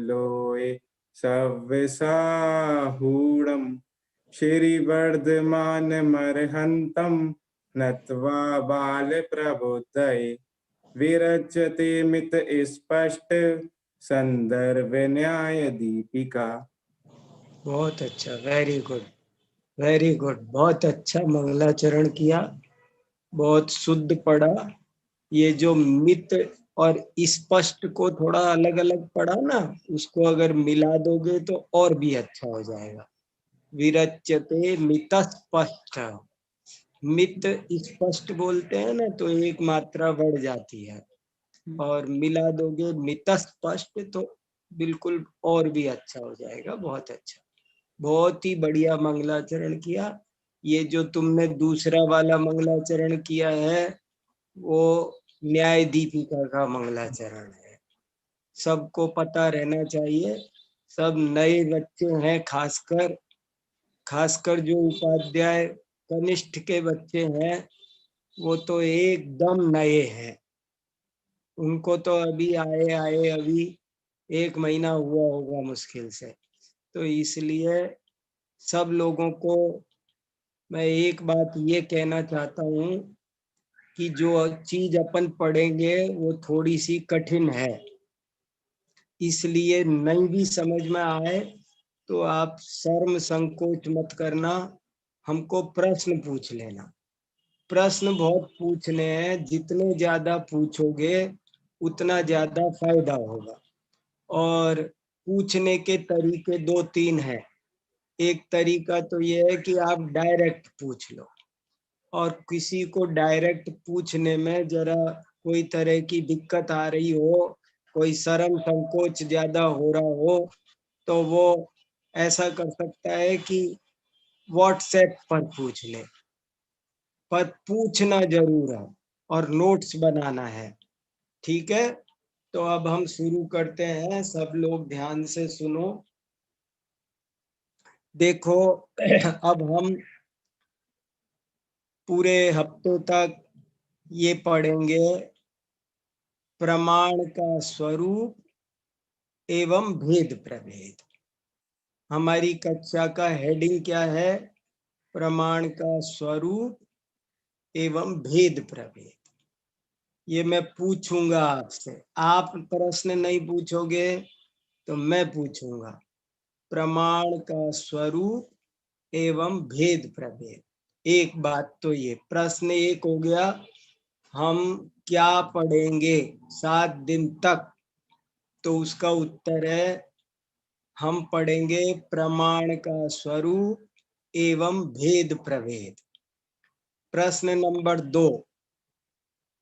लोए सव्यसाहूणम् श्रीवर्धमान मर्हन्तं नत्वा बालप्रबोधये विरचते मित स्पष्ट संदर्भ न्याय दीपिका। बहुत अच्छा, वेरी गुड, वेरी गुड। बहुत अच्छा मंगलाचरण किया, बहुत शुद्ध पढ़ा। ये जो मित और स्पष्ट को थोड़ा अलग अलग पढ़ा ना, उसको अगर मिला दोगे तो और भी अच्छा हो जाएगा। विरच्यते मित स्पष्ट, मित स्पष्ट बोलते हैं ना तो एक मात्रा बढ़ जाती है, और मिला दोगे मित स्पष्ट तो बिल्कुल और भी अच्छा हो जाएगा। बहुत अच्छा, बहुत ही बढ़िया मंगलाचरण किया। ये जो तुमने दूसरा वाला मंगलाचरण किया है वो न्याय दीपिका का मंगलाचरण है। सबको पता रहना चाहिए, सब नए बच्चे हैं, खासकर जो उपाध्याय कनिष्ठ के बच्चे हैं वो तो एकदम नए हैं। उनको तो अभी आए अभी 1 महीना हुआ होगा मुश्किल से। तो इसलिए सब लोगों को मैं एक बात ये कहना चाहता हूँ कि जो चीज अपन पढ़ेंगे वो थोड़ी सी कठिन है, इसलिए नहीं भी समझ में आए तो आप शर्म संकोच मत करना, हमको प्रश्न पूछ लेना। प्रश्न बहुत पूछने हैं, जितने ज्यादा पूछोगे उतना ज्यादा फायदा होगा। और पूछने के तरीके 2-3 हैं। एक तरीका तो ये है कि आप डायरेक्ट पूछ लो, और किसी को डायरेक्ट पूछने में जरा कोई तरह की दिक्कत आ रही हो, कोई शर्म संकोच ज्यादा हो रहा हो, तो वो ऐसा कर सकता है कि व्हाट्सएप पर पूछ ले। पर पूछना जरूर है और नोट्स बनाना है, ठीक है। तो अब हम शुरू करते हैं, सब लोग ध्यान से सुनो। देखो अब हम पूरे हफ्तों तक ये पढ़ेंगे, प्रमाण का स्वरूप एवं भेद प्रभेद। हमारी कक्षा का हेडिंग क्या है? प्रमाण का स्वरूप एवं भेद प्रभेद। ये मैं पूछूंगा आपसे, आप प्रश्न नहीं पूछोगे तो मैं पूछूंगा। प्रमाण का स्वरूप एवं भेद प्रभेद। एक बात तो ये, प्रश्न एक हो गया, हम क्या पढ़ेंगे 7 दिन तक? तो उसका उत्तर है हम पढ़ेंगे प्रमाण का स्वरूप एवं भेद प्रभेद। प्रश्न नंबर 2,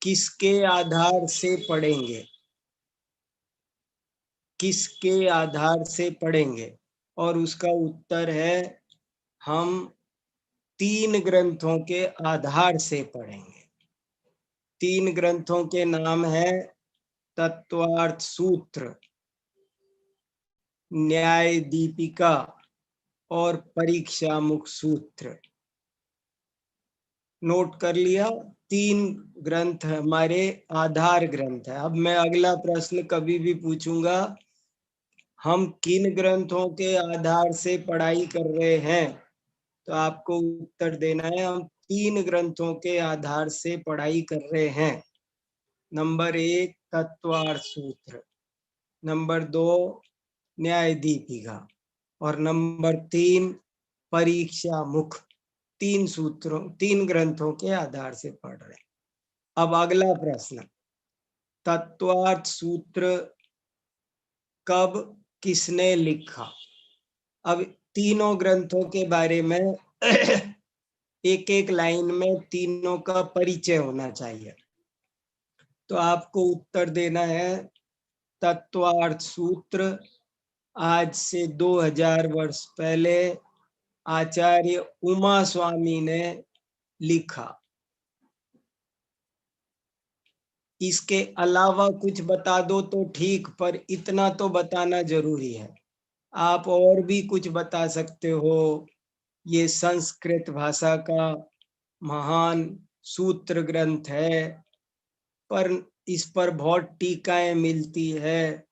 किसके आधार से पढ़ेंगे? किसके आधार से पढ़ेंगे? और उसका उत्तर है हम 3 ग्रंथों के आधार से पढ़ेंगे। 3 ग्रंथों के नाम है तत्वार्थ सूत्र, न्याय दीपिका और परीक्षा मुख सूत्र। नोट कर लिया? 3 ग्रंथ हमारे आधार ग्रंथ है। अब मैं अगला प्रश्न कभी भी पूछूंगा, हम किन ग्रंथों के आधार से पढ़ाई कर रहे हैं, तो आपको उत्तर देना है हम 3 ग्रंथों के आधार से पढ़ाई कर रहे हैं। नंबर 1 तत्वार्थ सूत्र, नंबर 2 न्याय दीपिका और नंबर 3 परीक्षा मुख। 3 ग्रंथों के आधार से पढ़ रहे हैं। अब अगला प्रश्न, तत्वार्थ सूत्र कब किसने लिखा? अब तीनों ग्रंथों के बारे में एक एक लाइन में तीनों का परिचय होना चाहिए। तो आपको उत्तर देना है तत्वार्थ सूत्र आज से 2000 वर्ष पहले आचार्य उमा स्वामी ने लिखा। इसके अलावा कुछ बता दो तो ठीक, पर इतना तो बताना जरूरी है। आप और भी कुछ बता सकते हो। ये संस्कृत भाषा का महान सूत्र ग्रंथ है, पर इस पर बहुत टीकाएं मिलती है,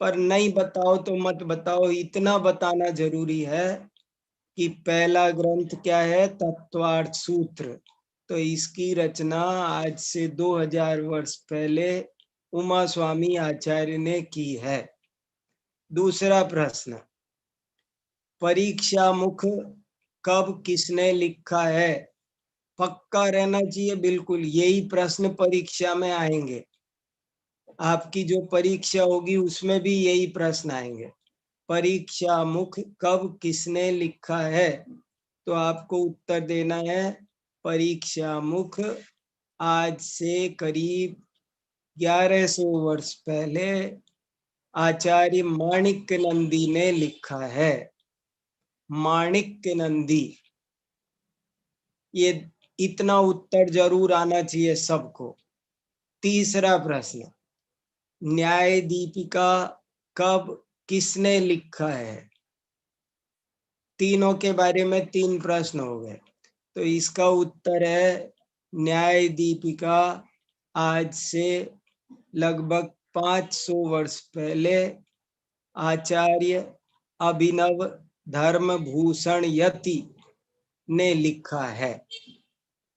पर नहीं बताओ तो मत बताओ, इतना बताना जरूरी है कि पहला ग्रंथ क्या है, तत्वार्थ सूत्र। तो इसकी रचना आज से 2000 वर्ष पहले उमा स्वामी आचार्य ने की है। दूसरा प्रश्न, परीक्षा मुख कब किसने लिखा है? पक्का रहना चाहिए बिल्कुल, यही प्रश्न परीक्षा में आएंगे। आपकी जो परीक्षा होगी उसमें भी यही प्रश्न आएंगे। परीक्षा मुख कब किसने लिखा है? तो आपको उत्तर देना है, परीक्षा मुख आज से करीब 1100 वर्ष पहले आचार्य माणिक्य नंदी ने लिखा है। माणिक्य नंदी, ये इतना उत्तर जरूर आना चाहिए सबको। तीसरा प्रश्न, न्याय दीपिका कब किसने लिखा है? तीनों के बारे में 3 प्रश्न हो गए। तो इसका उत्तर है, न्याय दीपिका आज से लगभग 500 वर्ष पहले आचार्य अभिनव धर्मभूषण यति ने लिखा है।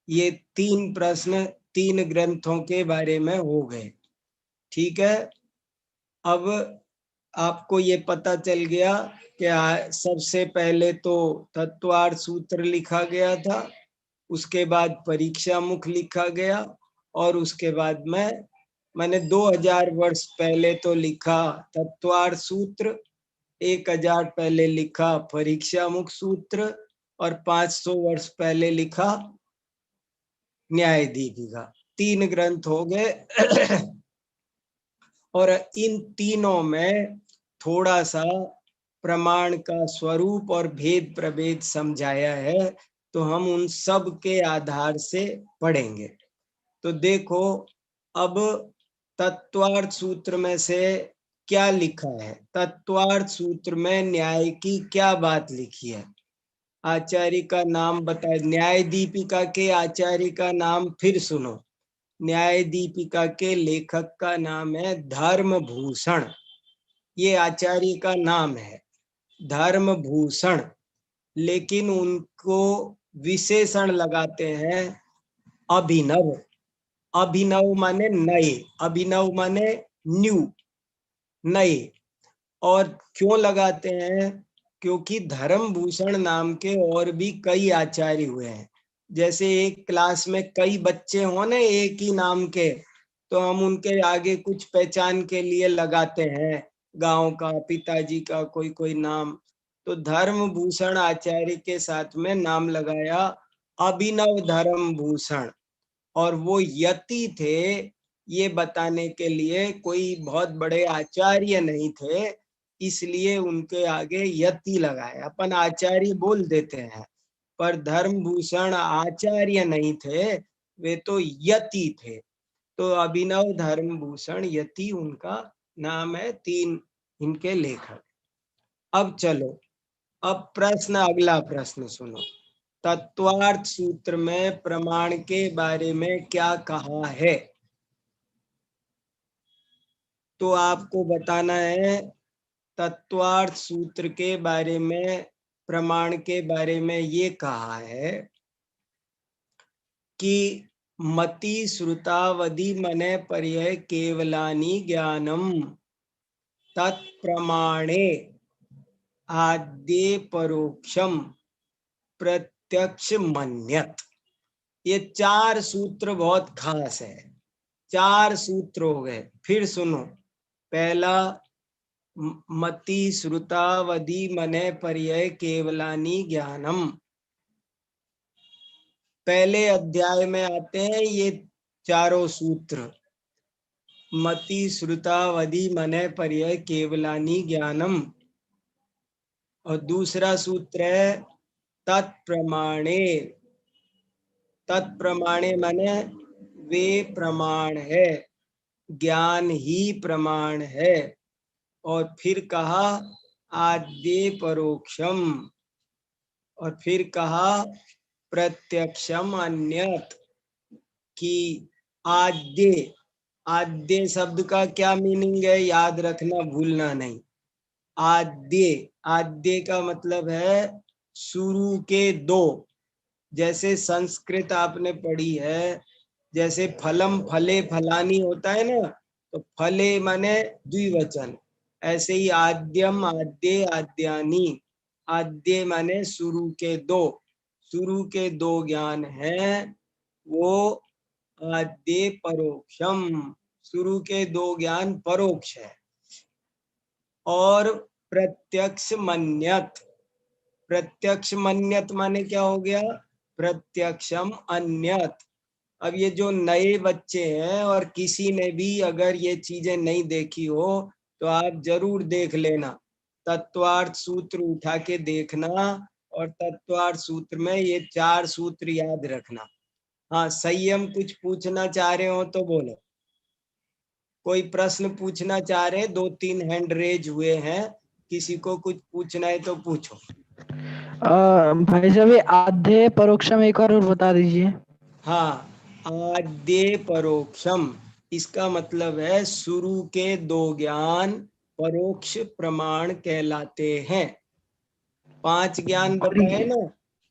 ये 3 प्रश्न 3 ग्रंथों के बारे में हो गए। ठीक है, अब आपको ये पता चल गया कि सबसे पहले तो तत्वार्थ सूत्र लिखा गया था, उसके बाद परीक्षा मुख लिखा गया, और उसके बाद मैंने 2000 वर्ष पहले तो लिखा तत्वार्थ सूत्र, 1000 पहले लिखा परीक्षा मुख सूत्र, और 500 वर्ष पहले लिखा न्याय दीपिका। 3 ग्रंथ हो गए। और इन तीनों में थोड़ा सा प्रमाण का स्वरूप और भेद प्रभेद समझाया है, तो हम उन सब के आधार से पढ़ेंगे। तो देखो, अब तत्वार्थ सूत्र में से क्या लिखा है? तत्वार्थ सूत्र में न्याय की क्या बात लिखी है? आचार्य का नाम बताए, न्याय दीपिका के आचार्य का नाम फिर सुनो। न्याय दीपिका के लेखक का नाम है धर्मभूषण, ये आचार्य का नाम है धर्मभूषण, लेकिन उनको विशेषण लगाते हैं अभिनव। अभिनव माने नए, अभिनव माने न्यू, नए। और क्यों लगाते हैं? क्योंकि धर्मभूषण नाम के और भी कई आचार्य हुए हैं। जैसे एक क्लास में कई बच्चे हो ना एक ही नाम के, तो हम उनके आगे कुछ पहचान के लिए लगाते हैं, गांव का, पिताजी का कोई कोई नाम। तो धर्मभूषण आचार्य के साथ में नाम लगाया अभिनव धर्मभूषण, और वो यति थे, ये बताने के लिए कोई बहुत बड़े आचार्य नहीं थे, इसलिए उनके आगे यति लगाए। अपन आचार्य बोल देते हैं, पर धर्मभूषण आचार्य नहीं थे, वे तो यति थे। तो अभिनव धर्मभूषण यति उनका नाम है। 3 इनके लेखक। अब चलो, अब प्रश्न, अगला प्रश्न सुनो। तत्वार्थ सूत्र में प्रमाण के बारे में क्या कहा है? तो आपको बताना है, तत्वार्थ सूत्र के बारे में, प्रमाण के बारे में ये कहा है कि मति श्रुतावधि मने पर्यय केवलानि ज्ञानम तत्प्रमाणे आद्ये परोक्षम प्रत्यक्ष मन्यत। ये 4 सूत्र बहुत खास है। 4 सूत्र हो गए, फिर सुनो। पहला, मति श्रुतावधि मने पर्यय केवलानि ज्ञानम। पहले अध्याय में आते हैं ये चारों सूत्र, मति श्रुतावधि मने पर्यय केवलानि ज्ञानम। और दूसरा सूत्र है तत्प्रमाणे। तत्प्रमाणे माने वे प्रमाण है, ज्ञान ही प्रमाण है। और फिर कहा आद्ये परोक्षम, और फिर कहा प्रत्यक्षम अन्यत, कि आद्य, आद्य शब्द का क्या मीनिंग है, याद रखना, भूलना नहीं। आद्य, आद्य का मतलब है शुरू के दो। जैसे संस्कृत आपने पढ़ी है, जैसे फलम फले फलानी होता है ना, तो फले माने द्विवचन, ऐसे ही आद्यम आद्य आद्यानी, आद्य माने शुरू के दो, शुरू के दो ज्ञान है वो आद्य परोक्षम, शुरू के दो ज्ञान परोक्ष है। और प्रत्यक्ष मन्यत, प्रत्यक्ष मन्यत माने क्या हो गया, प्रत्यक्षम अन्यत। अब ये जो नए बच्चे हैं और किसी ने भी अगर ये चीजें नहीं देखी हो तो आप जरूर देख लेना, तत्वार्थ सूत्र उठा के देखना, और तत्वार्थ सूत्र में ये 4 सूत्र याद रखना। हाँ, संयम कुछ पूछना चाह रहे हो तो बोलो, कोई प्रश्न पूछना चाह रहे हैं, 2-3 हैंड रेज हुए हैं, किसी को कुछ पूछना है तो पूछो। भाई साहब ये आधे परोक्षम एक बार और बता दीजिए। हाँ, आद्य परोक्षम, इसका मतलब है शुरू के दो ज्ञान परोक्ष प्रमाण कहलाते हैं। 5 ज्ञान और बताए ये ना,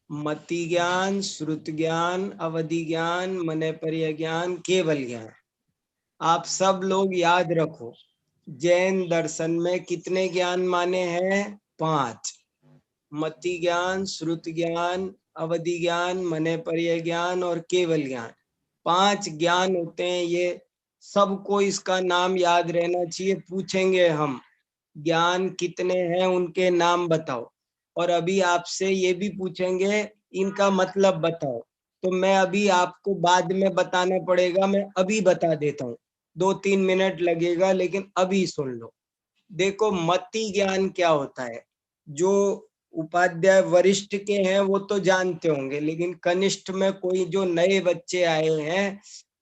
मति ज्ञान, श्रुत ज्ञान, अवधि ज्ञान, मनैपर्य ज्ञान, केवल ज्ञान। आप सब लोग याद रखो, जैन दर्शन में कितने ज्ञान माने हैं, 5। मति ज्ञान, श्रुत ज्ञान, अवधि ज्ञान, मनैपर्य ज्ञान और केवल ज्ञान, 5 ज्ञान होते हैं ये। सबको इसका नाम याद रहना चाहिए। पूछेंगे हम ज्ञान कितने हैं, उनके नाम बताओ, और अभी आपसे ये भी पूछेंगे इनका मतलब बताओ, तो मैं अभी आपको बाद में बताना पड़ेगा, मैं अभी बता देता हूँ, 2-3 मिनट लगेगा, लेकिन अभी सुन लो। देखो, मति ज्ञान क्या होता है, जो उपाध्याय वरिष्ठ के हैं वो तो जानते होंगे, लेकिन कनिष्ठ में कोई जो नए बच्चे आए हैं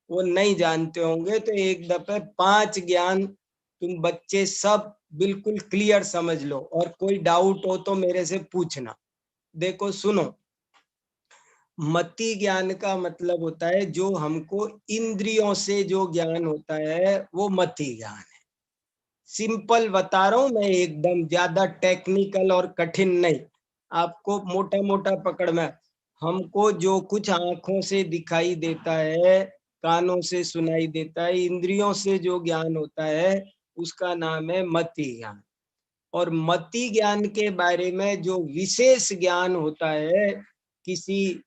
वो नहीं जानते होंगे, तो एक दफे 5 ज्ञान तुम बच्चे सब बिल्कुल क्लियर समझ लो, और कोई डाउट हो तो मेरे से पूछना। देखो सुनो, मति ज्ञान का मतलब होता है जो हमको इंद्रियों से जो ज्ञान होता है वो मति ज्ञान है। सिंपल बता रहा हूं मैं, एकदम ज्यादा टेक्निकल और कठिन नहीं, आपको मोटा मोटा पकड़ में। हमको जो कुछ आंखों से दिखाई देता है, कानों से सुनाई देता है, इंद्रियों से जो ज्ञान होता है उसका नाम है मति ज्ञान। और मति ज्ञान के बारे में जो विशेष ज्ञान होता है, किसी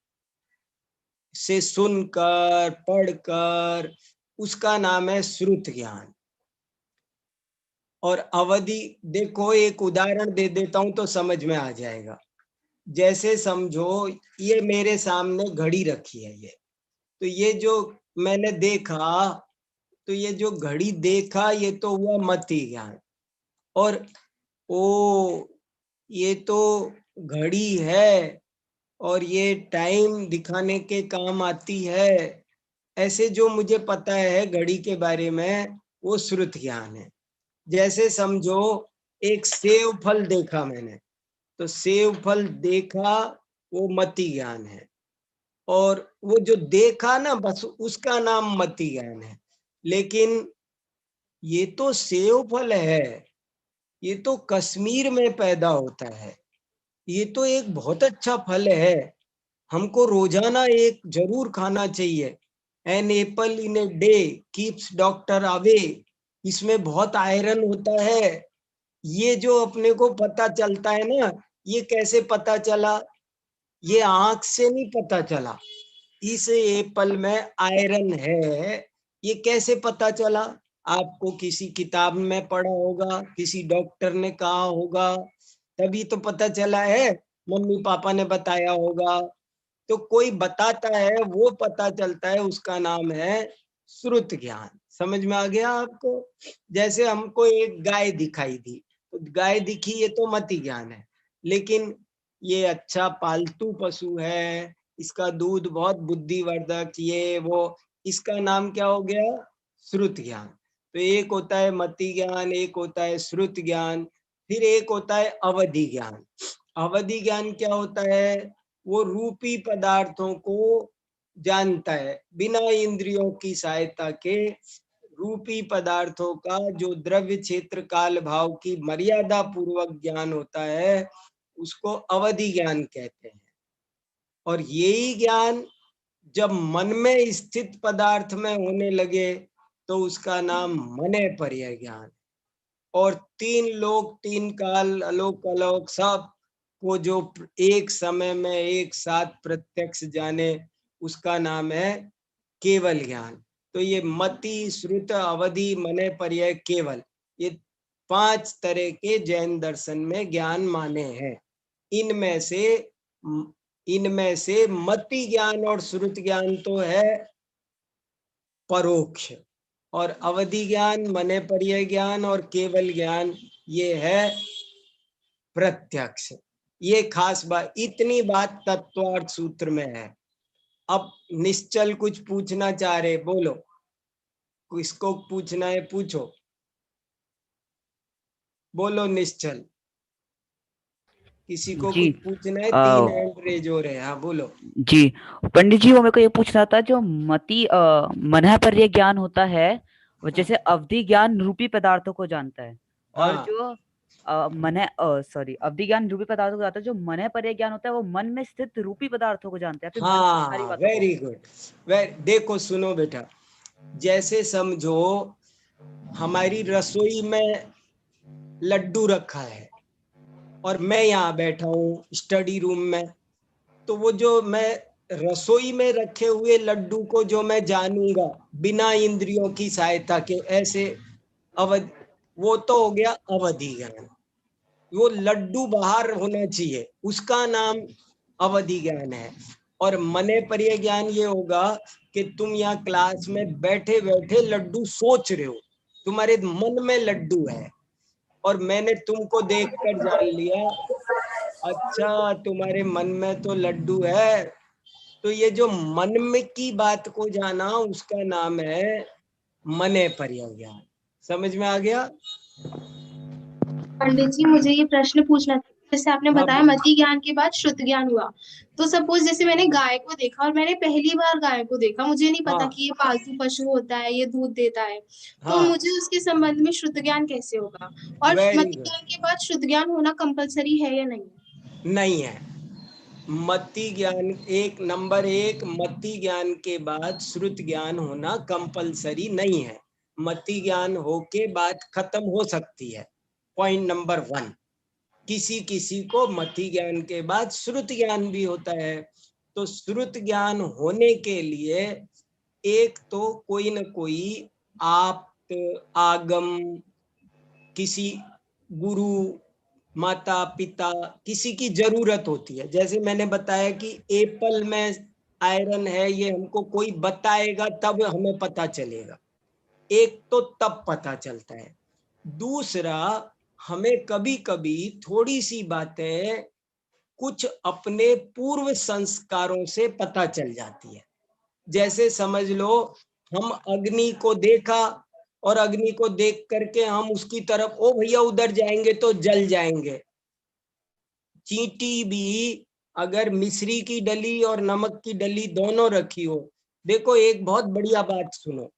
से सुनकर पढ़कर, उसका नाम है श्रुत ज्ञान। और अवधि, देखो एक उदाहरण दे देता हूं तो समझ में आ जाएगा। जैसे समझो ये मेरे सामने घड़ी रखी है, ये तो ये जो मैंने देखा, तो ये जो घड़ी देखा ये तो हुआ मति ज्ञान। और ओ, ये तो घड़ी है और ये टाइम दिखाने के काम आती है, ऐसे जो मुझे पता है घड़ी के बारे में वो श्रुत ज्ञान है। जैसे समझो एक सेव फल देखा मैंने, तो सेव फल देखा वो मति ज्ञान है, और वो जो देखा ना बस उसका नाम मति ज्ञान है। लेकिन ये तो सेव फल है, ये तो कश्मीर में पैदा होता है, ये तो एक बहुत अच्छा फल है, हमको रोजाना एक जरूर खाना चाहिए। An apple in a day keeps doctor away, इसमें बहुत आयरन होता है। ये जो अपने को पता चलता है ना, ये कैसे पता चला, ये आंख से नहीं पता चला, इस एप्पल में आयरन है, ये कैसे पता चला, आपको किसी किताब में पढ़ा होगा, किसी डॉक्टर ने कहा होगा, तभी तो पता चला है, मम्मी पापा ने बताया होगा। तो कोई बताता है वो पता चलता है, उसका नाम है श्रुत ज्ञान। समझ में आ गया आपको? जैसे हमको एक गाय दिखाई दी, तो गाय दिखी ये तो मति ज्ञान है, लेकिन ये अच्छा पालतू पशु है, इसका दूध बहुत बुद्धिवर्धक, ये वो, इसका नाम क्या हो गया, श्रुत ज्ञान। तो एक होता है मति ज्ञान, एक होता है श्रुत ज्ञान, फिर एक होता है अवधि ज्ञान। अवधि ज्ञान क्या होता है, वो रूपी पदार्थों को जानता है बिना इंद्रियों की सहायता के, रूपी पदार्थों का जो द्रव्य क्षेत्र काल भाव की मर्यादा पूर्वक ज्ञान होता है उसको अवधि ज्ञान कहते हैं। और यही ज्ञान जब मन में स्थित पदार्थ में होने लगे तो उसका नाम मने पर्य ज्ञान। और तीन लोक तीन काल अलोक अलोक सब को जो एक समय में एक साथ प्रत्यक्ष जाने उसका नाम है केवल ज्ञान। तो ये मति श्रुत अवधि मने पर्य केवल, ये 5 तरह के जैन दर्शन में ज्ञान माने हैं। इनमें से मति ज्ञान और श्रुत ज्ञान तो है परोक्ष, और अवधि ज्ञान मने पर्य ज्ञान और केवल ज्ञान ये है प्रत्यक्ष। ये खास बात, इतनी बात तत्वार्थ सूत्र में है। अब निश्चल कुछ पूछना चाह रहे, बोलो, किसको पूछना है पूछो, बोलो निश्चल, किसी को जी कुछ पूछना है? 3 हैंड रेज हो रहे हैं, हाँ बोलो। जी पंडित जी, वो मेरे को ये पूछना था, जो मति मन पर्य ज्ञान होता है वो जैसे अवधि ज्ञान रूपी पदार्थों को जानता है, और हाँ जो अवधि ज्ञान रूपी पदार्थों को जानता है, जो मन पर्य ज्ञान होता है वो मन में स्थित रूपी पदार्थों को जानता है, फिर मन की सारी हाँ, बातों को। Very good. देखो सुनो बेटा, जैसे समझो हमारी रसोई में लड्डू रखा है और मैं यहाँ बैठा हूँ स्टडी रूम में, तो वो जो मैं रसोई में रखे हुए लड्डू को जो मैं जानूंगा बिना इंद्रियों की सहायता के, ऐसे अवधि, वो तो हो गया अवधि ज्ञान। वो लड्डू बाहर होना चाहिए, उसका नाम अवधि ज्ञान है। और मने पर्य ज्ञान ये होगा कि तुम यहाँ क्लास में बैठे बैठे लड्डू सोच रहे हो, तुम्हारे मन में लड्डू है और मैंने तुमको देखकर जान लिया, अच्छा तुम्हारे मन में तो लड्डू है। तो ये जो मन में की बात को जाना उसका नाम है मने पर्य ज्ञान। समझ में आ गया? पंडित जी मुझे ये प्रश्न पूछना था, जैसे आपने हाँ, बताया मति ज्ञान के बाद श्रुत ज्ञान हुआ, तो सपोज जैसे मैंने गाय को देखा और मैंने पहली बार गाय को देखा, मुझे नहीं पता हाँ, कि ये पालतू पशु होता है, ये दूध देता है, तो हाँ, मुझे उसके संबंध में श्रुत ज्ञान कैसे होगा? और वेरी मति गुड। ज्ञान के बाद श्रुत ज्ञान होना कंपलसरी है या नहीं? नहीं है। मति ज्ञान नंबर एक, मति ज्ञान के बाद श्रुत ज्ञान होना कंपलसरी नहीं है। मति ज्ञान होके बात खत्म हो सकती है, पॉइंट नंबर 1। किसी किसी को मति ज्ञान के बाद श्रुत ज्ञान भी होता है। तो श्रुत ज्ञान होने के लिए एक तो कोई न कोई आप आगम, किसी गुरु, माता पिता, किसी की जरूरत होती है। जैसे मैंने बताया कि एप्पल में आयरन है, ये हमको कोई बताएगा तब हमें पता चलेगा। एक तो तब पता चलता है। दूसरा, हमें कभी कभी थोड़ी सी बातें कुछ अपने पूर्व संस्कारों से पता चल जाती है। जैसे समझ लो हम अग्नि को देखा और अग्नि को देख करके हम उसकी तरफ, ओ भैया उधर जाएंगे तो जल जाएंगे। चींटी भी अगर मिश्री की डली और नमक की डली दोनों रखी हो, देखो एक बहुत बढ़िया बात सुनो,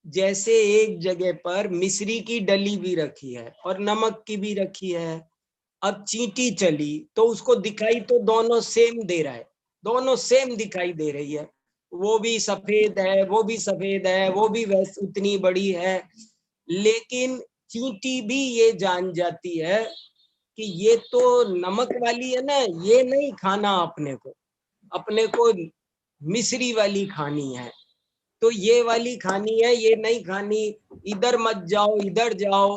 जैसे एक जगह पर मिश्री की डली भी रखी है और नमक की भी रखी है, अब चींटी चली तो उसको दिखाई तो दोनों सेम दे रहा है, दोनों सेम दिखाई दे रही है, वो भी सफेद है, वो भी सफेद है, वो भी वैसे उतनी बड़ी है। लेकिन चींटी भी ये जान जाती है कि ये तो नमक वाली है ना, ये नहीं खाना, अपने को मिश्री वाली खानी है, तो ये वाली खानी है, ये नहीं खानी, इधर मत जाओ इधर जाओ,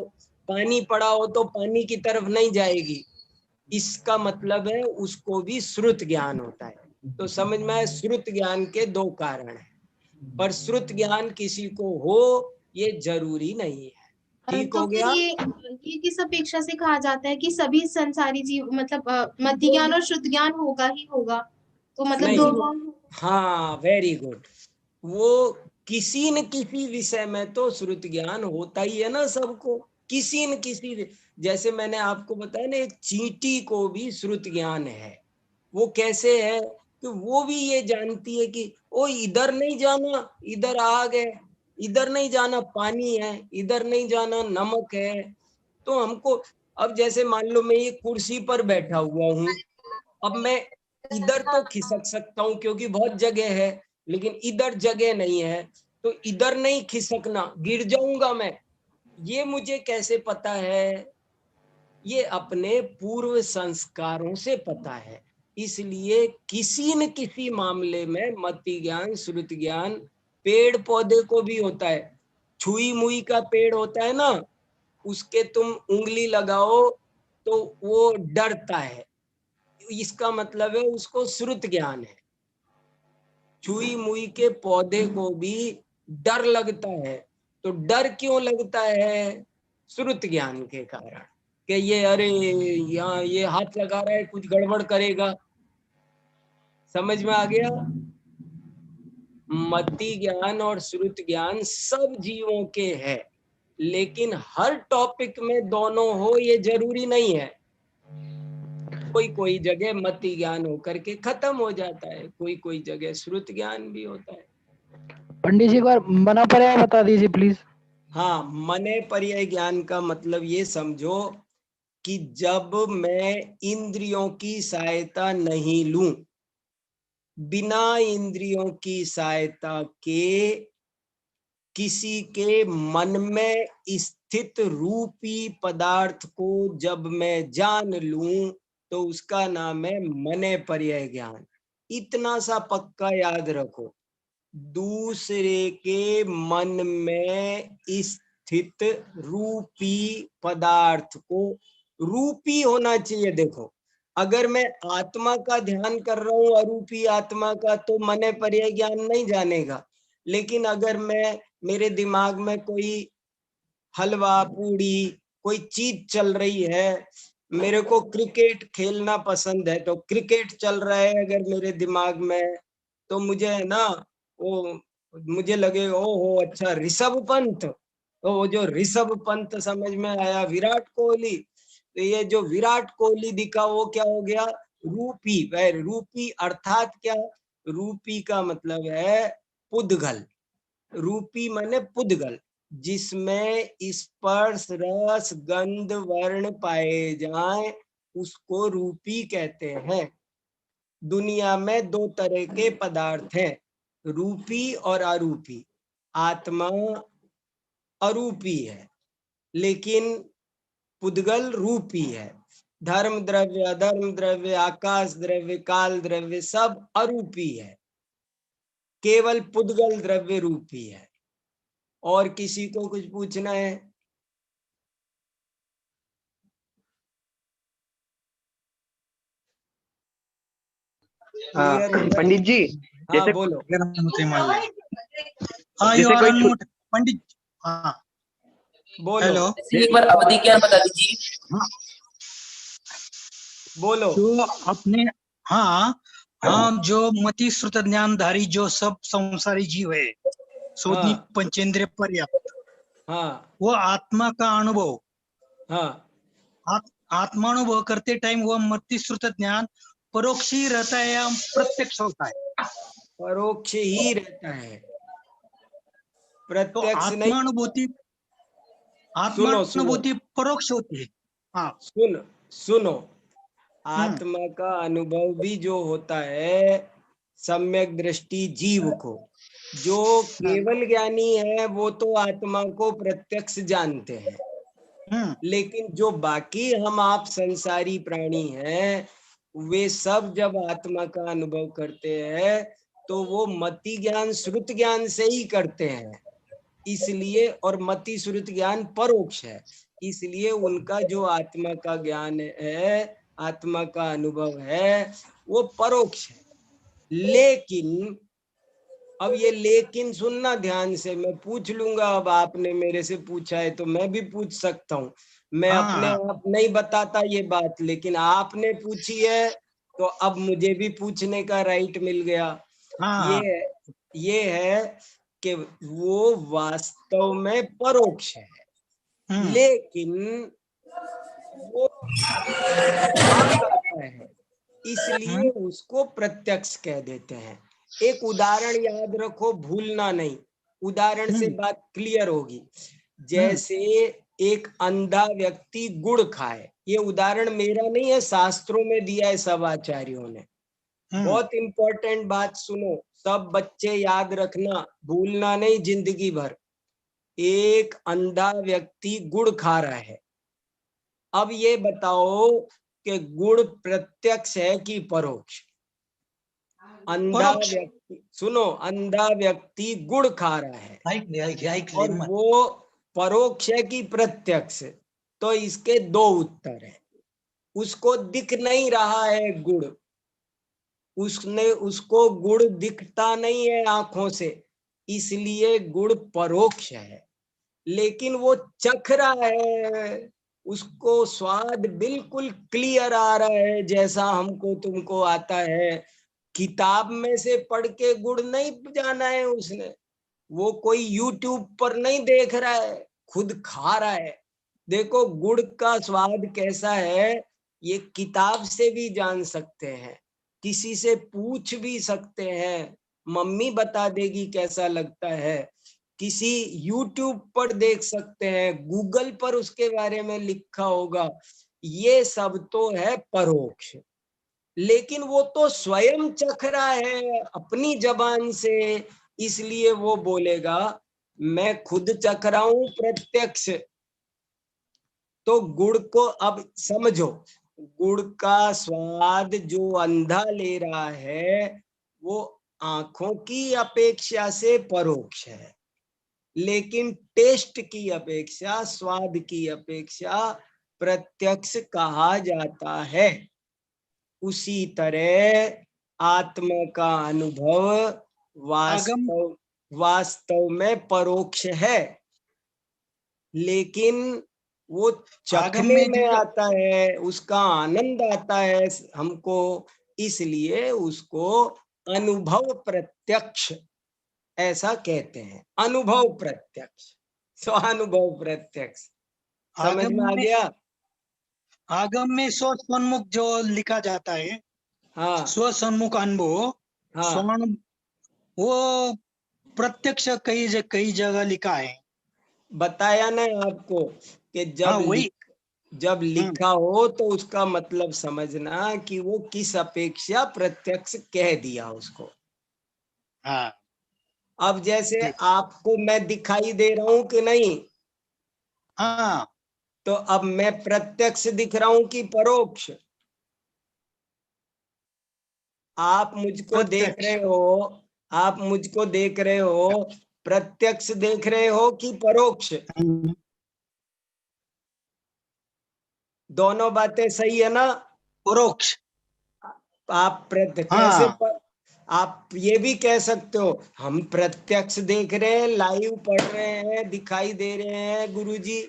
पानी पड़ा हो तो पानी की तरफ नहीं जाएगी। इसका मतलब है उसको भी श्रुत ज्ञान होता है। तो समझ में, श्रुत ज्ञान के 2 कारण हैं, पर श्रुत ज्ञान किसी को हो ये जरूरी नहीं है। ठीक तो हो फिर गया? ये किस अपेक्षा से कहा जाता है कि सभी संसारी जीव मतलब मति ज्ञान और श्रुत ज्ञान होगा ही होगा, तो मतलब नहीं, दोनों? हाँ वेरी गुड। वो किसी न किसी विषय में तो श्रुत ज्ञान होता ही है ना सबको, किसी न किसी। जैसे मैंने आपको बताया ना, एक चींटी को भी श्रुत ज्ञान है। वो कैसे है कि वो भी ये जानती है कि ओ इधर नहीं जाना, इधर आ गए, इधर नहीं जाना पानी है, इधर नहीं जाना नमक है। तो हमको, अब जैसे मान लो मैं ये कुर्सी पर बैठा हुआ हूँ, अब मैं इधर तो खिसक सकता हूँ क्योंकि बहुत जगह है, लेकिन इधर जगह नहीं है, तो इधर नहीं खिसकना, गिर जाऊंगा मैं। ये मुझे कैसे पता है? ये अपने पूर्व संस्कारों से पता है। इसलिए किसी न किसी मामले में मति ज्ञान, श्रुति ज्ञान, पेड़ पौधे को भी होता है। छुई मुई का पेड़ होता है ना, उसके तुम उंगली लगाओ तो वो डरता है, इसका मतलब है उसको श्रुत ज्ञान है। छुई मुई के पौधे को भी डर लगता है, तो डर क्यों लगता है? श्रुत ज्ञान के कारण, कि ये अरे यहाँ ये हाथ लगा रहा है, कुछ गड़बड़ करेगा। समझ में आ गया? मति ज्ञान और श्रुत ज्ञान सब जीवों के है, लेकिन हर टॉपिक में दोनों हो ये जरूरी नहीं है। कोई कोई जगह मति ज्ञान होकर के खत्म हो जाता है, कोई कोई जगह श्रुत ज्ञान भी होता है। पंडित जी एक बार मना पर्याय बता दीजिए प्लीज। हाँ, मने पर्याय ज्ञान का मतलब ये समझो कि जब मैं इंद्रियों की सहायता नहीं लूं, बिना इंद्रियों की सहायता के किसी के मन में स्थित रूपी पदार्थ को जब मैं जान लूं, तो उसका नाम है मने पर्याय ज्ञान। इतना सा पक्का याद रखो, दूसरे के मन में स्थित रूपी पदार्थ को, रूपी होना चाहिए। देखो, अगर मैं आत्मा का ध्यान कर रहा हूं, अरूपी आत्मा का, तो मने पर्याय ज्ञान नहीं जानेगा। लेकिन अगर मैं, मेरे दिमाग में कोई हलवा पूड़ी कोई चीज चल रही है, मेरे को क्रिकेट खेलना पसंद है, तो क्रिकेट चल रहा है अगर मेरे दिमाग में, तो मुझे है ना, वो मुझे लगे ओहो अच्छा ऋषभ पंत, तो वो जो ऋषभ पंत समझ में आया, विराट कोहली, तो ये जो विराट कोहली दिखा वो क्या हो गया? रूपी। वह रूपी अर्थात क्या? रूपी का मतलब है पुद्गल। रूपी माने पुद्गल, जिसमें स्पर्श रस गंध वर्ण पाए जाएं, उसको रूपी कहते हैं। दुनिया में दो तरह के पदार्थ हैं, रूपी और अरूपी। आत्मा अरूपी है, लेकिन पुद्गल रूपी है। धर्म द्रव्य, अधर्म द्रव्य, आकाश द्रव्य, काल द्रव्य सब अरूपी है, केवल पुद्गल द्रव्य रूपी है। और किसी को कुछ पूछना है? क्लियर है? पंडित जी, हाँ जैसे बोलो। हाँ यू जैसे आर कोई अनम्यूट पंडित। हाँ बोलो। हेलो। एक बार अवधि ज्ञान बता दीजिए। हाँ बोलो। जो अपने, हाँ हाँ, जो मति श्रुत ज्ञानधारी जो सब संसारी जीव है, सोदनी हाँ पंचेंद्रिय पर्याप्त, हाँ वो आत्मा का अनुभव, हाँ आत्मानुभव करते टाइम वो मति श्रुत ज्ञान परोक्ष ही रहता है या प्रत्यक्ष होता है? परोक्ष ही रहता है, तो प्रत्यक्ष नहीं। आत्मानुभूति, सुनो सुनो आत्मानुभूति परोक्ष होती है। हाँ सुनो, आत्मा का अनुभव भी जो होता है सम्यक दृष्टि जीव को, जो केवल ज्ञानी है वो तो आत्मा को प्रत्यक्ष जानते हैं, लेकिन जो बाकी हम आप संसारी प्राणी हैं, वे सब जब आत्मा का अनुभव करते हैं तो वो मति ज्ञान श्रुत ज्ञान से ही करते हैं। इसलिए, और मति श्रुत ज्ञान परोक्ष है, इसलिए उनका जो आत्मा का ज्ञान है, आत्मा का अनुभव है, वो परोक्ष है। लेकिन अब ये लेकिन सुनना ध्यान से, मैं पूछ लूंगा, अब आपने मेरे से पूछा है तो मैं भी पूछ सकता हूँ। मैं अपने आप नहीं बताता ये बात, लेकिन आपने पूछी है तो अब मुझे भी पूछने का राइट मिल गया। ये है कि वो वास्तव में परोक्ष है, लेकिन वो भाग आता है, इसलिए उसको प्रत्यक्ष कह देते हैं। एक उदाहरण याद रखो, भूलना नहीं। उदाहरण से बात क्लियर होगी। जैसे एक अंधा व्यक्ति गुड़ खाए, ये उदाहरण मेरा नहीं है, शास्त्रों में दिया है सब आचार्यों ने। बहुत इंपॉर्टेंट बात सुनो, सब बच्चे याद रखना, भूलना नहीं जिंदगी भर। एक अंधा व्यक्ति गुड़ खा रहा है, अब ये बताओ कि गुड़ प्रत्यक्ष है कि परोक्ष? अंधा परोक्ष। व्यक्ति, सुनो, अंधा व्यक्ति गुड़ खा रहा है और वो परोक्ष है कि प्रत्यक्ष? तो इसके दो उत्तर है। उसको दिख नहीं रहा है गुड़, उसको गुड़ दिखता नहीं है आंखों से, इसलिए गुड़ परोक्ष है। लेकिन वो चख रहा है, उसको स्वाद बिल्कुल क्लियर आ रहा है जैसा हमको तुमको आता है। किताब में से पढ़ के गुड़ नहीं जाना है उसने, वो कोई यूट्यूब पर नहीं देख रहा है, खुद खा रहा है। देखो गुड़ का स्वाद कैसा है, ये किताब से भी जान सकते हैं, किसी से पूछ भी सकते हैं, मम्मी बता देगी कैसा लगता है, किसी यूट्यूब पर देख सकते हैं, गूगल पर उसके बारे में लिखा होगा। ये सब तो है परोक्ष। लेकिन वो तो स्वयं चख रहा है अपनी जबान से, इसलिए वो बोलेगा मैं खुद चख रहा हूं प्रत्यक्ष। तो गुड़ को अब समझो, गुड़ का स्वाद जो अंधा ले रहा है वो आंखों की अपेक्षा से परोक्ष है, लेकिन टेस्ट की अपेक्षा, स्वाद की अपेक्षा प्रत्यक्ष कहा जाता है। उसी तरह आत्मा का अनुभव वास्तव में परोक्ष है, लेकिन वो चखने में आता है, उसका आनंद आता है हमको, इसलिए उसको अनुभव प्रत्यक्ष ऐसा कहते हैं। अनुभव प्रत्यक्ष, स्वानुभव प्रत्यक्ष, समझ में आ गया? आगम में स्वसन्मुख जो लिखा जाता है, हाँ स्वसन्मुख अनुभव, हाँ वो प्रत्यक्ष कई जगह लिखा है। बताया ना आपको कि जब लिखा हो तो उसका मतलब समझना कि वो किस अपेक्षा प्रत्यक्ष कह दिया उसको। हाँ। अब जैसे आपको मैं दिखाई दे रहा हूं कि नहीं? हाँ। तो अब मैं प्रत्यक्ष दिख रहा हूं कि परोक्ष? आप मुझको देख रहे हो, आप मुझको देख रहे हो, प्रत्यक्ष देख रहे हो कि परोक्ष? दोनों बातें सही है ना? परोक्ष। आप कैसे आप ये भी कह सकते हो हम प्रत्यक्ष देख रहे हैं, लाइव पढ़ रहे हैं, दिखाई दे रहे हैं गुरुजी।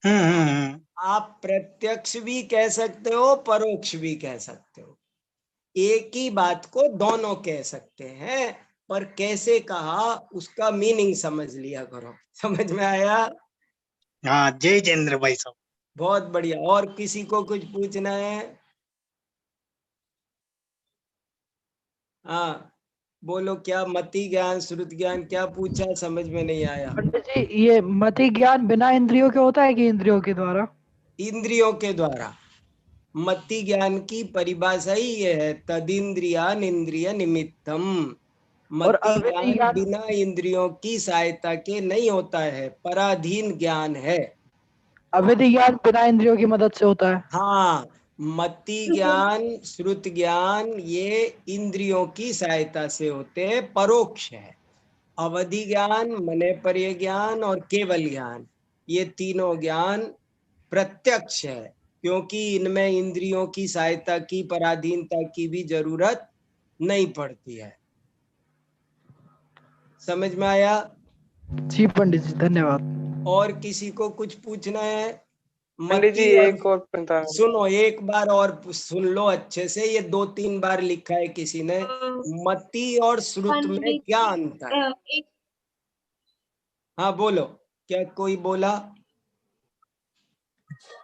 आप प्रत्यक्ष भी कह सकते हो, परोक्ष भी कह सकते हो, एक ही बात को दोनों कह सकते हैं, पर कैसे कहा उसका मीनिंग समझ लिया करो। समझ में आया? हाँ, जय जितेंद्र भाई साहब। बहुत बढ़िया। और किसी को कुछ पूछना है? हाँ बोलो, क्या मति ज्ञान, श्रुति ज्ञान, क्या पूछा? समझ में नहीं आया। पंडित जी, ये मति ज्ञान बिना इंद्रियों के होता है कि इंद्रियों के द्वारा? इंद्रियों के द्वारा। मति ज्ञान की परिभाषा ही ये है, तदिंद्रियान इंद्रिय निमित्तम। मति ज्ञान बिना इंद्रियों की सहायता के नहीं होता है, पराधीन ज्ञान है। अवैध ज्ञान बिना इंद्रियों की मदद से होता है। हाँ, मति ज्ञान, श्रुत ज्ञान ये इंद्रियों की सहायता से होते हैं, परोक्ष है। अवधि ज्ञान, मनेपर्य ज्ञान और केवल ज्ञान, ये तीनों ज्ञान प्रत्यक्ष है, क्योंकि इनमें इंद्रियों की सहायता की, पराधीनता की भी जरूरत नहीं पड़ती है। समझ में आया? जी पंडित जी, धन्यवाद। और किसी को कुछ पूछना है? पंडित जी एक और बता, सुनो, एक बार और सुन लो अच्छे से, ये 2-3 बार लिखा है किसी ने। मति और श्रुत में क्या अंतर है? हाँ बोलो, क्या कोई बोला?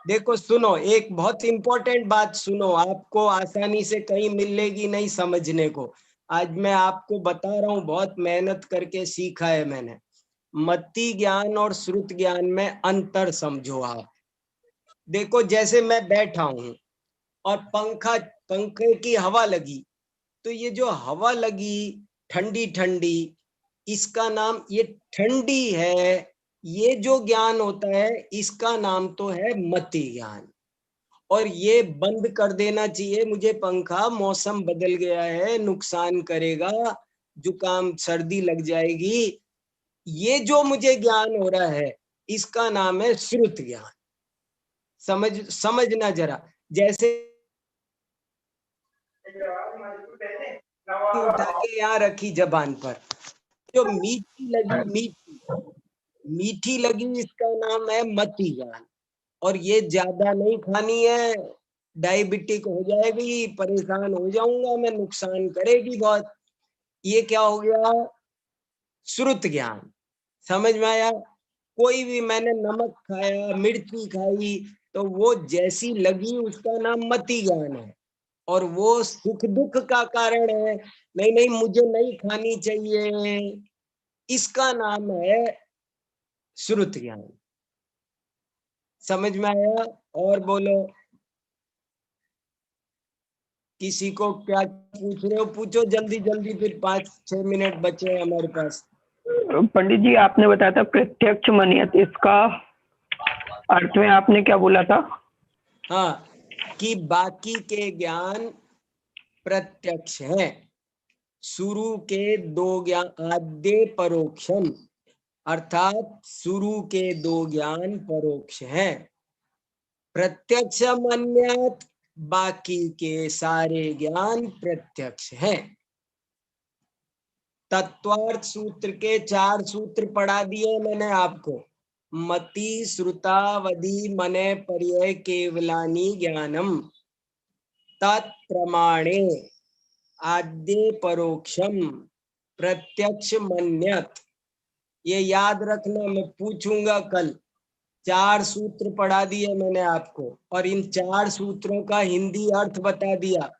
देखो सुनो, एक बहुत इंपॉर्टेंट बात सुनो, आपको आसानी से कहीं मिलेगी नहीं समझने को। आज मैं आपको बता रहा हूँ, बहुत मेहनत करके सीखा है मैंने। मति ज्ञान और श्रुत ज्ञान में अंतर समझो आप। देखो जैसे मैं बैठा हूं और पंखे की हवा लगी, तो ये जो हवा लगी ठंडी ठंडी, इसका नाम, ये ठंडी है, ये जो ज्ञान होता है इसका नाम तो है मति ज्ञान। और ये बंद कर देना चाहिए मुझे पंखा, मौसम बदल गया है, नुकसान करेगा, जुकाम सर्दी लग जाएगी, ये जो मुझे ज्ञान हो रहा है इसका नाम है श्रुत ज्ञान। समझना जरा, जैसे उठा के यहाँ रखी जबान पर, जो मीठी लगी, मीठी लगी, इसका नाम है मति ज्ञान। और ये ज्यादा नहीं खानी है, डायबिटिक हो जाएगी, परेशान हो जाऊंगा मैं, नुकसान करेगी बहुत, ये क्या हो गया? श्रुत ज्ञान। समझ में आया? कोई भी, मैंने नमक खाया, मिर्ची खाई, तो वो जैसी लगी उसका नाम मति ज्ञान है, और वो सुख दुख का कारण है, नहीं नहीं मुझे नहीं खानी चाहिए, इसका नाम है श्रुत ज्ञान। समझ में आया? और बोलो, किसी को क्या पूछ रहे हो पूछो जल्दी जल्दी, फिर 5-6 मिनट बचे हैं हमारे पास। पंडित जी, आपने बताया था प्रत्यक्ष मनियत, इसका अर्थ में आपने क्या बोला था? हाँ, कि बाकी के ज्ञान प्रत्यक्ष हैं, शुरू के दो ज्ञान आद्य परोक्षम, अर्थात शुरू के दो ज्ञान परोक्ष हैं। प्रत्यक्ष मन्यत, बाकी के सारे ज्ञान प्रत्यक्ष हैं। तत्वार्थ सूत्र के 4 सूत्र पढ़ा दिए मैंने आपको। मति श्रुतावधि मने पर्यय केवलानि ज्ञानम तत्प्रमाणे आद्य परोक्षम प्रत्यक्ष मन्यत। ये याद रखना, मैं पूछूंगा कल। 4 सूत्र पढ़ा दिए मैंने आपको, और इन 4 सूत्रों का हिंदी अर्थ बता दिया।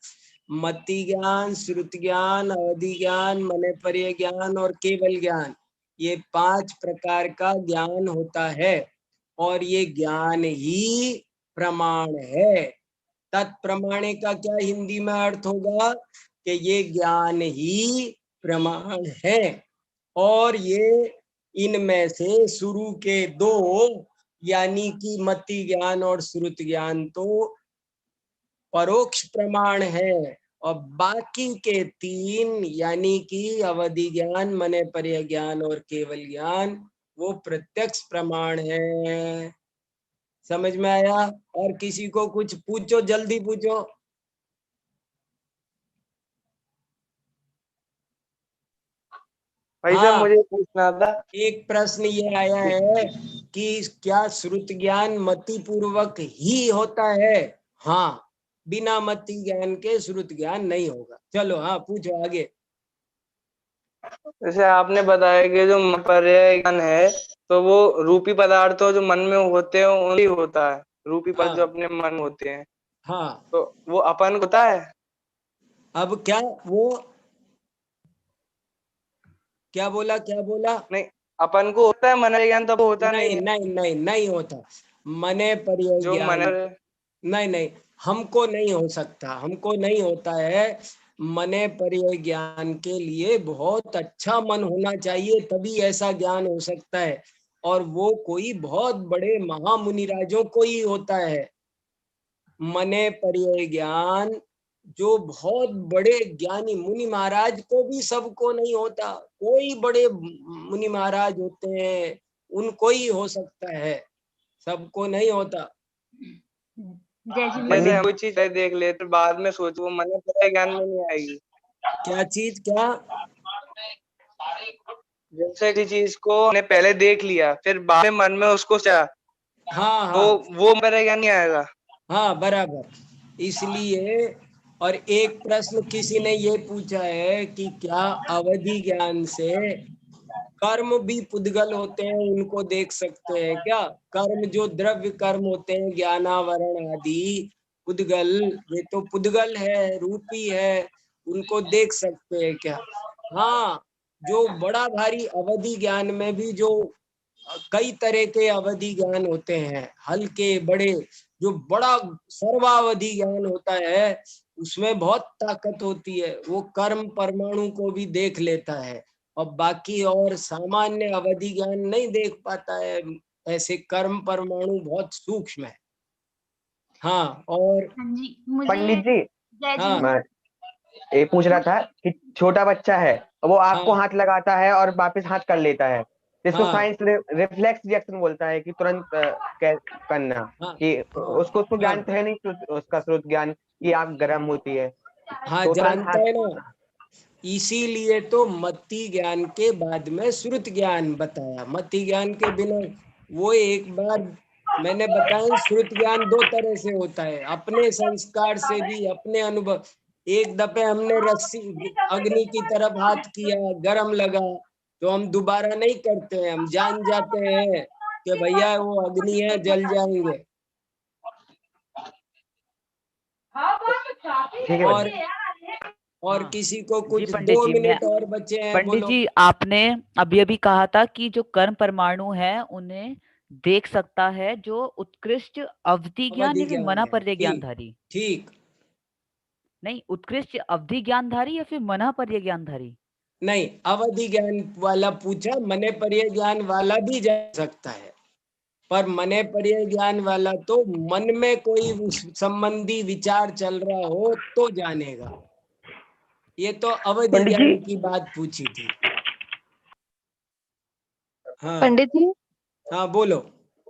मति ज्ञान, श्रुत ज्ञान, अवधि ज्ञान, मने पर्यय ज्ञान और केवल ज्ञान, ये 5 प्रकार का ज्ञान होता है, और ये ज्ञान ही प्रमाण है। तत्प्रमाणे का क्या हिंदी में अर्थ होगा? कि ये ज्ञान ही प्रमाण है, और ये इनमें से शुरू के 2 यानी कि मति ज्ञान और श्रुत ज्ञान तो परोक्ष प्रमाण है, और बाकी के 3 यानी कि अवधि ज्ञान, मने पर्यय ज्ञान और केवल ज्ञान, वो प्रत्यक्ष प्रमाण है। समझ में आया? और किसी को कुछ पूछो, जल्दी पूछो। भाई साहब मुझे पूछना था, एक प्रश्न ये आया है कि क्या श्रुत ज्ञान मति पूर्वक ही होता है? हाँ, बिना मति ज्ञान के श्रुत ज्ञान नहीं होगा। चलो हाँ, पूछो आगे। जैसे आपने बताया कि जो पर्याय ज्ञान है, तो वो रूपी पदार्थों जो मन में होते हैं उनकी होता है, रूपी पदार्थ जो अपने मन में होते हैं, हाँ, तो वो अपन को होता है। अब क्या वो क्या बोला? नहीं, अपन को होता है मन ज्ञान, तो होता नहीं नहीं नहीं नहीं नहीं होता मने पर्याय जो ज्ञान। मन, नहीं, हमको नहीं हो सकता, हमको नहीं होता है। मने पर्याय ज्ञान के लिए बहुत अच्छा मन होना चाहिए, तभी ऐसा ज्ञान हो सकता है, और वो कोई बहुत बड़े महामुनिराजों को ही होता है। मने पर्याय ज्ञान जो बहुत बड़े ज्ञानी मुनि महाराज को भी सबको नहीं होता, कोई बड़े मुनि महाराज होते हैं उनको ही हो सकता है, सबको नहीं होता। जैसे कोई चीज देख ले तो बाद में सोचो, वो मन पर्याय ज्ञान में नहीं आएगी। क्या चीज? क्या? जैसे किसी चीज को हमने पहले देख लिया, फिर बाद में मन में उसको चाहा, हाँ तो वो पर्याय ज्ञान नहीं आएगा। हाँ, बराबर। इसलिए, और एक प्रश्न किसी ने ये पूछा है कि क्या अवधि ज्ञान से कर्म भी पुद्गल होते हैं, उनको देख सकते हैं क्या? कर्म जो द्रव्य कर्म होते हैं, ज्ञानावरण आदि पुद्गल, ये तो पुद्गल है, रूपी है, उनको देख सकते हैं क्या? हाँ, जो बड़ा भारी अवधि ज्ञान में भी जो कई तरह के अवधि ज्ञान होते हैं, हल्के बड़े, जो बड़ा सर्वावधि ज्ञान होता है उसमें बहुत ताकत होती है, वो कर्म परमाणु को भी देख लेता है, और बाकी और सामान्य अवधि ज्ञान नहीं देख पाता है। ऐसे कर्म परमाणु बहुत सूक्ष्म है। हाँ, और हाँ जी, मुझे पंडित जी, जय जी हाँ मैं ये पूछ रहा था कि छोटा बच्चा है, वो आपको हाँ हाथ लगाता है और वापस हाथ कर लेता है, जिसको हाँ साइंस रिफ्लेक्स रिएक्शन बोलता है, कि तुरंत करना, हाँ कि हाँ उसको ज्ञान हाँ तो है नहीं, उसका स्रोत ज्ञान कि आग गर्म होती है, हाँ, तो तुरंत जानता हाथ। है ना, इसीलिए तो मति ज्ञान के बाद में श्रुत ज्ञान बताया। मति ज्ञान के बिना वो एक बार मैंने बताया, श्रुत ज्ञान दो तरह से होता है, अपने संस्कार से भी, अपने अनुभव। एक दफे हमने रस्सी अग्नि की तरफ हाथ किया, गरम लगा, तो हम दोबारा नहीं करते हैं, हम जान जाते हैं कि भैया वो अग्नि है, जल जाएंगे। ठीक है और पंडित। और हाँ किसी को जी कुछ पंडित 2 जी, मैं मिनट और बचे हैं, पंडित बोलो। जी आपने अभी अभी कहा था कि जो कर्म परमाणु है उन्हें देख सकता है जो उत्कृष्ट अवधि ज्ञान अवधि या फिर ज्ञान है, मनापर्य ठीक ज्ञानधारी? ठीक। नहीं, उत्कृष्ट अवधि ज्ञानधारी या फिर मनापर्य ज्ञानधारी? नहीं, अवधि ज्ञान वाला पूछा, मने पर्य ज्ञान वाला भी जा सकता है, पर मने पर्य ज्ञान वाला तो मन में कोई उस संबंधी विचार चल रहा हो तो जानेगा। ये तो अवधि पंडित ज्ञान जी, की बात पूछी थी। हाँ पंडित जी, हाँ, बोलो।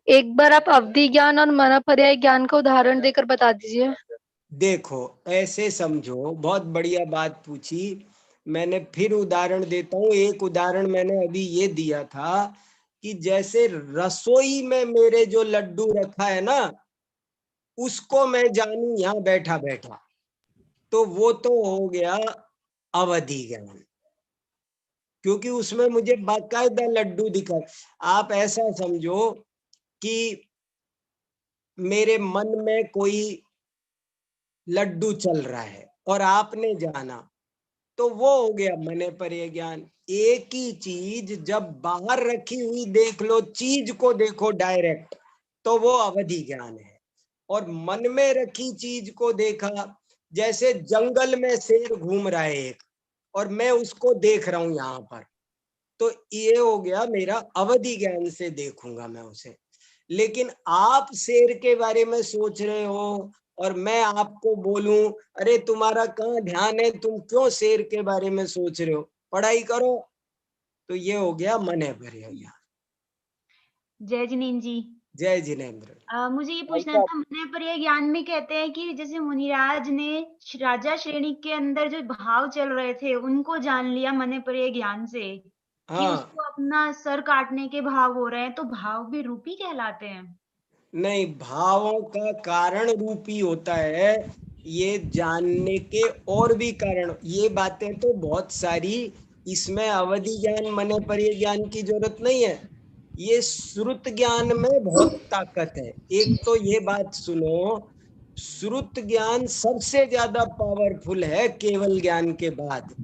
एक बार आप अवधि ज्ञान और मनापर्याय ज्ञान का उदाहरण देकर बता दीजिए। देखो, ऐसे समझो, बहुत बढ़िया बात पूछी, मैंने फिर उदाहरण देता हूँ। एक उदाहरण मैंने अभी ये दिया था कि जैसे रसोई में मेरे जो लड्डू रखा है ना, उसको मैं जानू यहाँ बैठा बैठा, तो वो तो हो गया अवधि ज्ञान, क्योंकि उसमें मुझे बाकायदा लड्डू दिखा। आप ऐसा समझो कि मेरे मन में कोई लड्डू चल रहा है और आपने जाना, तो वो हो गया मने पर्य ज्ञान। एक ही चीज जब बाहर रखी हुई देख लो, चीज को देखो डायरेक्ट, तो वो अवधि ज्ञान है। और मन में रखी चीज को देखा, जैसे जंगल में शेर घूम रहा है एक, और मैं उसको देख रहा हूं यहाँ पर, तो ये हो गया मेरा अवधि ज्ञान से देखूंगा मैं उसे। लेकिन आप शेर के बारे में सोच रहे हो और मैं आपको बोलूं, अरे तुम्हारा कहाँ ध्यान है, तुम क्यों शेर के बारे में सोच रहे हो, पढ़ाई करो, तो ये हो गया मने पर्य ज्ञान। जय जिनेन्द्र जी। जय जिनेन्द्र। मुझे ये पूछना था, मने पर्य ज्ञान में कहते हैं कि जैसे मुनिराज ने राजा श्रेणी के अंदर जो भाव चल रहे थे उनको जान लिया मने पर्य ज्ञान से, कि हाँ, उसको अपना सर काटने के भाव हो रहे हैं, तो भाव भी रूपी कहलाते हैं? नहीं, भावों का कारण रूपी होता है, ये जानने के और भी कारण, ये बातें तो बहुत सारी, इसमें अवधि ज्ञान मने पर्य ज्ञान की जरूरत नहीं है, ये श्रुत ज्ञान में बहुत ताकत है। एक तो ये बात सुनो, श्रुत ज्ञान सबसे ज्यादा पावरफुल है केवल ज्ञान के बाद।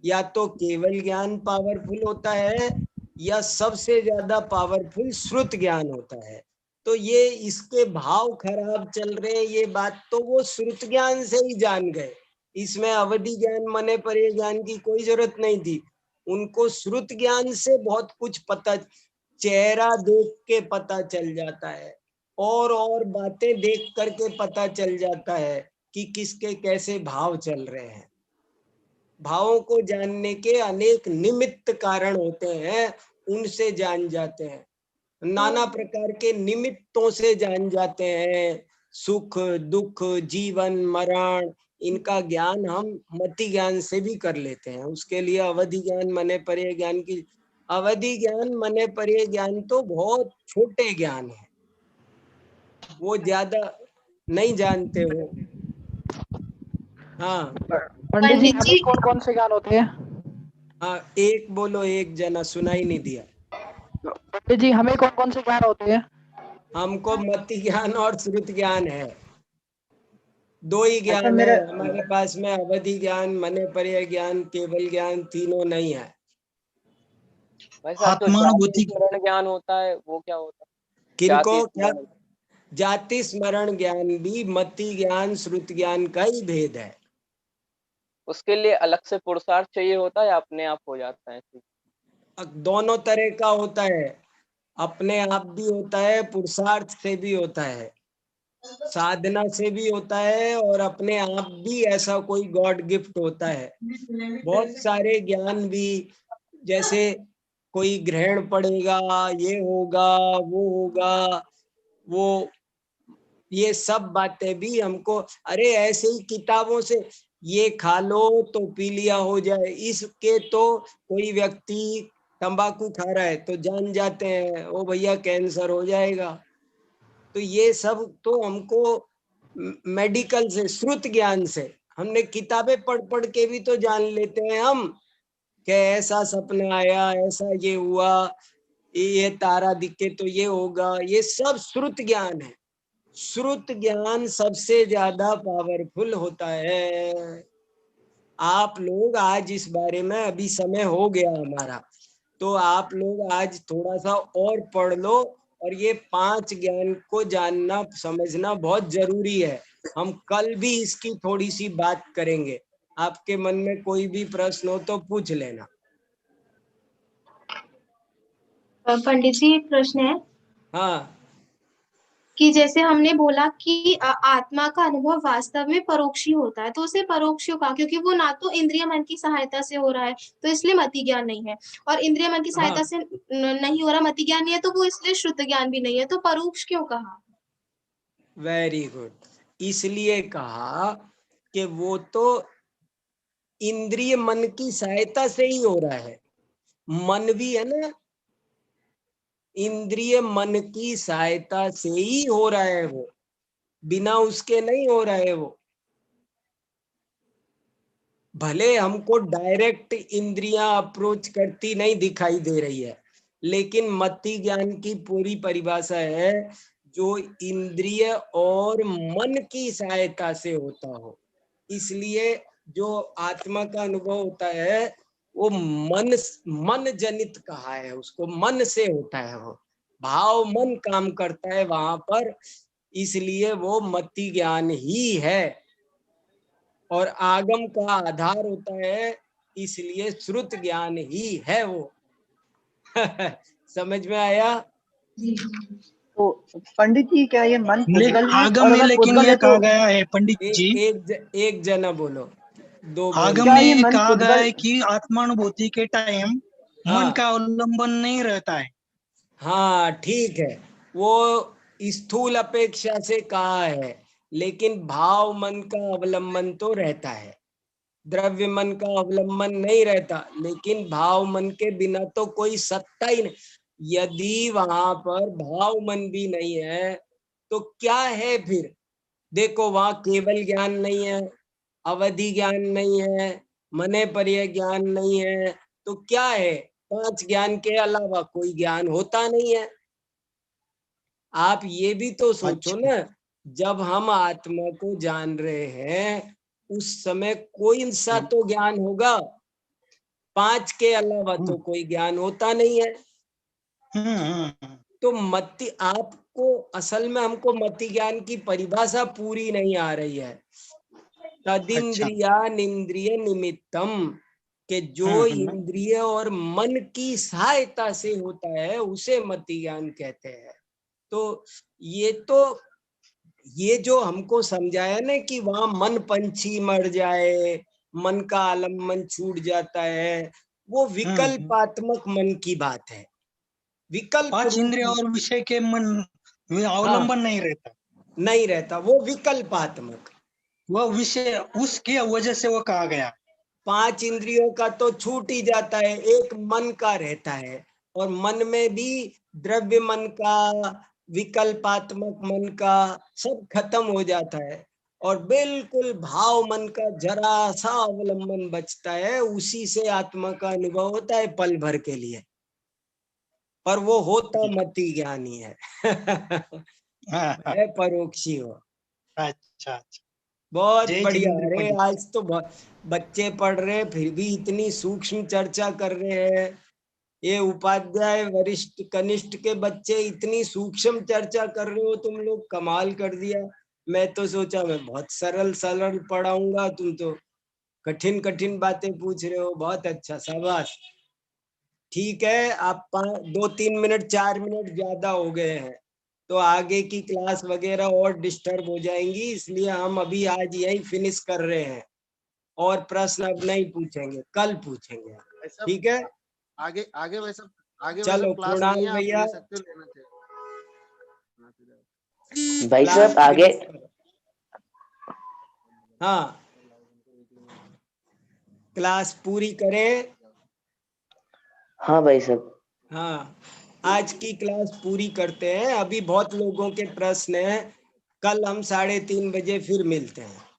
या तो केवल ज्ञान पावरफुल होता है, या सबसे ज्यादा पावरफुल श्रुत ज्ञान होता है। तो ये इसके भाव खराब चल रहे हैं, ये बात तो वो श्रुत ज्ञान से ही जान गए, इसमें अवधि ज्ञान मने पर्य ज्ञान की कोई जरूरत नहीं थी। उनको श्रुत ज्ञान से बहुत कुछ पता, चेहरा देख के पता चल जाता है, और बातें देख करके पता चल जाता है कि किसके कैसे भाव चल रहे हैं। भावों को जानने के अनेक निमित्त कारण होते हैं, उनसे जान जाते हैं, नाना प्रकार के निमित्तों से जान जाते हैं। सुख दुख, जीवन मरण, इनका ज्ञान हम मति ज्ञान से भी कर लेते हैं। उसके लिए अवधि ज्ञान मने पर्य ज्ञान की, अवधि ज्ञान मने पर्य ज्ञान तो बहुत छोटे ज्ञान है, वो ज्यादा नहीं जानते हो। हाँ पंडित जी, पंडित हमें जी, कौन कौन से ज्ञान होते हैं? हाँ, एक बोलो, एक जना सुनाई नहीं दिया। पंडित जी, हमें कौन कौन से ज्ञान होते हैं? हमको मति ज्ञान और श्रुत ज्ञान है। दो ही ज्ञान है मेरा हमारे पास में, अवधि ज्ञान, मनेपर्य ज्ञान, केवल ज्ञान, तीनों नहीं है। भाई साहब, जो आत्मानुभूति जाति स्मरण ज्ञान होता है वो क्या होता है? किनको जाति क्या? स्मरण। जाति स्मरण ज्ञान भी मति ज्ञान श्रुत ज्ञान का ही भेद है। उसके लिए अलग से पुरुषार्थ चाहिए होता है या अपने आप हो जाता है? दोनों तरह का होता है, अपने आप भी होता है, पुरुषार्थ से भी होता है, साधना से भी होता है, और अपने आप भी ऐसा कोई गॉड गिफ्ट होता है। बहुत सारे ज्ञान भी, जैसे कोई ग्रहण पड़ेगा, ये होगा, वो होगा, वो ये सब बातें भी हमको, अरे ऐसे ही किताबों से ये खा लो तो पीलिया हो जाए, इसके तो कोई व्यक्ति तंबाकू खा रहा है तो जान जाते हैं ओ भैया कैंसर हो जाएगा। तो ये सब तो हमको मेडिकल से, श्रुत ज्ञान से, हमने किताबें पढ़ पढ़ के भी तो जान लेते हैं हम कि ऐसा सपना आया, ऐसा ये हुआ, ये तारा दिखे तो ये होगा, ये सब श्रुत ज्ञान है। श्रुत ज्ञान सबसे ज्यादा पावरफुल होता है। आप लोग आज इस बारे में, अभी समय हो गया हमारा, तो आप लोग आज थोड़ा सा और पढ़ लो, और ये 5 ज्ञान को जानना समझना बहुत जरूरी है। हम कल भी इसकी थोड़ी सी बात करेंगे। आपके मन में कोई भी प्रश्न हो तो पूछ लेना। पंडित जी एक प्रश्न है हाँ, कि जैसे हमने बोला कि आत्मा का अनुभव वास्तव में परोक्ष ही होता है, तो उसे परोक्ष क्यों कहा? क्योंकि वो ना तो इंद्रिय मन की सहायता से हो रहा है, तो इसलिए मति ज्ञान नहीं है, और इंद्रिय मन की सहायता हाँ, से नहीं हो रहा, मति ज्ञान नहीं है, तो वो इसलिए शुद्ध ज्ञान भी नहीं है, तो परोक्ष क्यों कहा? Very good. इसलिए कहा कि वो तो इंद्रिय मन की सहायता से ही हो रहा है। मन भी है ना, इंद्रिय मन की सहायता से ही हो रहा है, वो बिना उसके नहीं हो रहा है। वो भले हमको डायरेक्ट इंद्रियां अप्रोच करती नहीं दिखाई दे रही है, लेकिन मति ज्ञान की पूरी परिभाषा है जो इंद्रिय और मन की सहायता से होता हो। इसलिए जो आत्मा का अनुभव होता है वो मन जनित कहा है, उसको मन से होता है, वो भाव मन काम करता है वहां पर, इसलिए वो मति ज्ञान ही है। और आगम का आधार होता है, इसलिए श्रुत ज्ञान ही है वो। समझ में आया? तो पंडित जी क्या ये मन पुद्गल है? आगम और में अगर लेकिन पुद्गल ये है कहा तो गया है पंडित जी, एक जना बोलो, दो बोलो। आगम क्या में ये ये मन कहा गया पुद्गल? है कि आत्मानुभूति के टाइम मन हाँ, का अवलंबन नहीं रहता है। हाँ ठीक है, वो स्थूल अपेक्षा से कहा है, लेकिन भाव मन का अवलंबन तो रहता है, द्रव्य मन का अवलंबन नहीं रहता, लेकिन भाव मन के बिना तो कोई सत्ता ही नहीं। यदि वहां पर भाव मन भी नहीं है तो क्या है फिर? देखो वहां केवल ज्ञान नहीं है, अवधि ज्ञान नहीं है, मनेपर्य ज्ञान नहीं है, तो क्या है? 5 ज्ञान के अलावा कोई ज्ञान होता नहीं है। आप ये भी तो सोचो अच्छा, ना, जब हम आत्मा को जान रहे हैं उस समय कोई सा तो ज्ञान होगा, 5 के अलावा तो कोई ज्ञान होता नहीं है। तो मति, आपको असल में हमको मति ज्ञान की परिभाषा पूरी नहीं आ रही है। तदिंद्रिया निंद्रिय निमित्तम, के जो इंद्रिय और मन की सहायता से होता है उसे मति ज्ञान कहते हैं। तो ये जो हमको समझाया ना कि वहां मन पंछी मर जाए, मन का आलम्बन छूट जाता है, वो विकल्पात्मक मन की बात है। विकल्प 5 इंद्रिय और विषय के मन में अवलंबन नहीं रहता, नहीं रहता, वो विकल्पात्मक, वह विषय उसके वजह से वो कहा गया। 5 इंद्रियों का तो छूट ही जाता है, एक मन का रहता है, और मन में भी द्रव्य मन का, विकल्पात्मक मन का सब खत्म हो जाता है, और बिल्कुल भाव मन का जरा सा अवलंबन बचता है, उसी से आत्मा का अनुभव होता है पल भर के लिए, पर वो होता मति ज्ञान ही है। है परोक्षी हो। अच्छा अच्छा, बहुत जय बढ़िया। जितेंद्र अरे पंडित। आज तो बच्चे पढ़ रहे हैं, फिर भी इतनी सूक्ष्म चर्चा कर रहे हैं। ये उपाध्याय वरिष्ठ कनिष्ठ के बच्चे इतनी सूक्ष्म चर्चा कर रहे हो, तुम लोग कमाल कर दिया। मैं तो सोचा मैं बहुत सरल सरल पढ़ाऊंगा, तुम तो कठिन कठिन बातें पूछ रहे हो। बहुत अच्छा, शाबाश। ठीक है, आप 2-3 मिनट 4 मिनट ज्यादा हो गए हैं, तो आगे की क्लास वगैरह और डिस्टर्ब हो जाएंगी, इसलिए हम अभी आज यही फिनिश कर रहे हैं और प्रश्न अब नहीं पूछेंगे, कल पूछेंगे। ठीक है, आगे आगे वैसे चलो क्लास कुणाल नहीं है, आप भैया, ले सकते हो, लेना चाहिए। भाई क्लास साहब आगे। फिनिश करो। हाँ, क्लास पूरी करें। हाँ भाई साहब। हाँ, आज की क्लास पूरी करते हैं। अभी बहुत लोगों के प्रश्न हैं, कल हम 3:30 बजे फिर मिलते हैं।